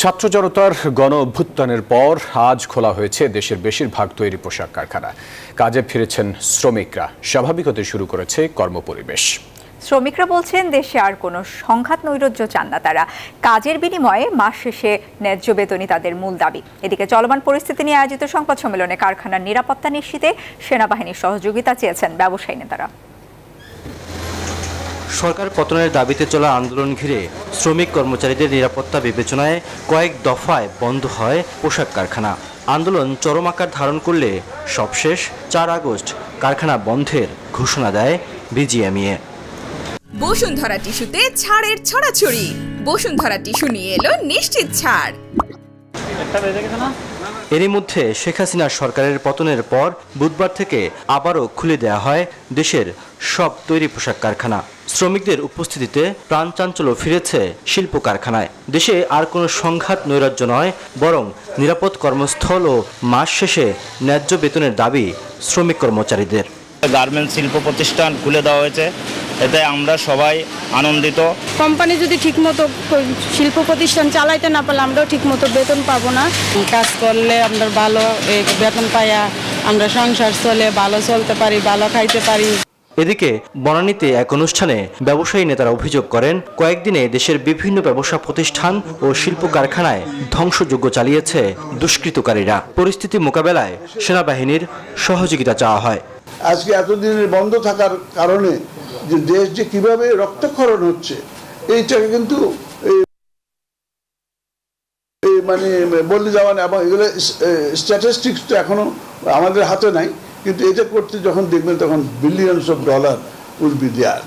ছাত্র জনতার গণ অভ্যুত্থানের পর আজ খোলা হয়েছে দেশের বেশিরভাগ তৈরি পোশাক কারখানা। কাজে ফিরেছেন শ্রমিকরা, স্বাভাবিক হতে শুরু করেছে কর্মপরিবেশ। শ্রমিকরা বলছেন দেশে আর কোনো সংঘাত নৈরাজ্য চান না তারা। কাজের বিনিময়ে মাস শেষে ন্যায্য বেতনই তাদের মূল দাবি। এদিকে চলমান পরিস্থিতি নিয়ে আয়োজিত সংবাদ সম্মেলনে কারখানার নিরাপত্তা নিশ্চিতে সেনাবাহিনীর সহযোগিতা চেয়েছেন ব্যবসায়ী নেতারা। সরকার পতনের দাবিতে চলা আন্দোলন ঘিরে শ্রমিক কর্মচারীদের নিরাপত্তা বিবেচনায় কয়েক দফায় বন্ধ হয় পোশাক কারখানা। আন্দোলন চরম আকার ধারণ করলে সবশেষ 4 আগস্ট কারখানা বন্ধের ঘোষণা দেয় বিজিএমইএ। বসুন্ধরা টিস্যুতে ছাড়ের ছড়াছড়ি। বসুন্ধরা টিস্যু নিয়ে এলো নিশ্চিত ছাড়। এরই মধ্যে শেখ হাসিনা সরকারের পতনের পর বুধবার থেকে আবারও খুলে দেওয়া হয় দেশের সব তৈরি পোশাক কারখানা। শ্রমিকদের উপস্থিতিতে প্রাণ চাঞ্চল্য ফিরেছে শিল্প কারখানায়। দেশে আর কোনো সংঘাত নৈরাজ্য নয়, বরং নিরাপদ কর্মস্থল ও মাস শেষে ন্যায্য বেতনের দাবি শ্রমিক কর্মচারীদের। গার্মেন্টস শিল্প প্রতিষ্ঠান খুলে দেওয়া হয়েছে, এতে আমরা সবাই আনন্দিত। কোম্পানি যদি ঠিকমতো শিল্প প্রতিষ্ঠান চালাইতে না পারলে আমরাও ঠিকমতো বেতন পাবো না। কাজ করলে আমরা ভালো বেতন পাইয়া আমরা সংসার চলে ভালো চলতে পারি, ভালো খাইতে পারি। এদিকে বনানীতে এক অনুষ্ঠানে ব্যবসায়ী নেতারা অভিযোগ করেন, কয়েকদিনে দেশের বিভিন্ন ব্যবসা প্রতিষ্ঠান ও শিল্প কারখানায় ধ্বংসযজ্ঞ চালিয়েছে দুষ্কৃতকারীরা। পরিস্থিতি মোকাবেলায় সেনাবাহিনীর সহযোগিতা চাওয়া হয়। আজকে এতদিনের বন্ধ থাকার কারণে যে দেশ যে কিভাবে রক্তক্ষরণ হচ্ছে, এইটাকে কিন্তু মানে বলে যাওয়া না, এবং এগুলো স্ট্যাটিস্টিক্স তো এখনো আমাদের হাতে নাই, কিন্তু এটা করতে যখন দেখবেন তখন billions of dollar will be there,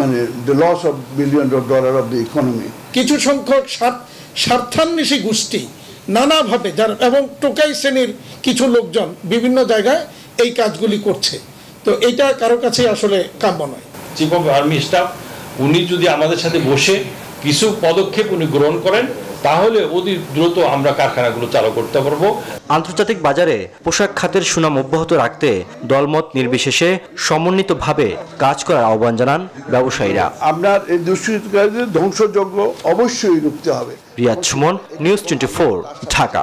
মানে the loss of billion of dollar of the economy. কিছু সংখ্যক স্বার্থান্বেষী গোষ্ঠী নানাভাবে যারা এবং টোকাই শ্রেণীর কিছু লোকজন বিভিন্ন জায়গায় এই কাজগুলি করছে, তো এটা কারো কাছে আসলে কাম্য নয়। চিফ অফ আর্মি স্টাফ উনি যদি আমাদের সাথে বসে কিছু পদক্ষেপ উনি গ্রহণ করেন, তাহলে অতি দ্রুত আমরা কারখানাগুলো চালু করতে পারবো। আন্তর্জাতিক বাজারে পোশাক খাতের সুনাম অব্যাহত রাখতে দলমত নির্বিশেষে সমন্বিতভাবে কাজ করার আহ্বান জানান ব্যবসায়ীরা। আপনার এই দুষ্কৃতকারীদের ধ্বংসযজ্ঞ অবশ্যই রুখতে হবে। রিয়াদ সুমন, নিউজ 24, ঢাকা।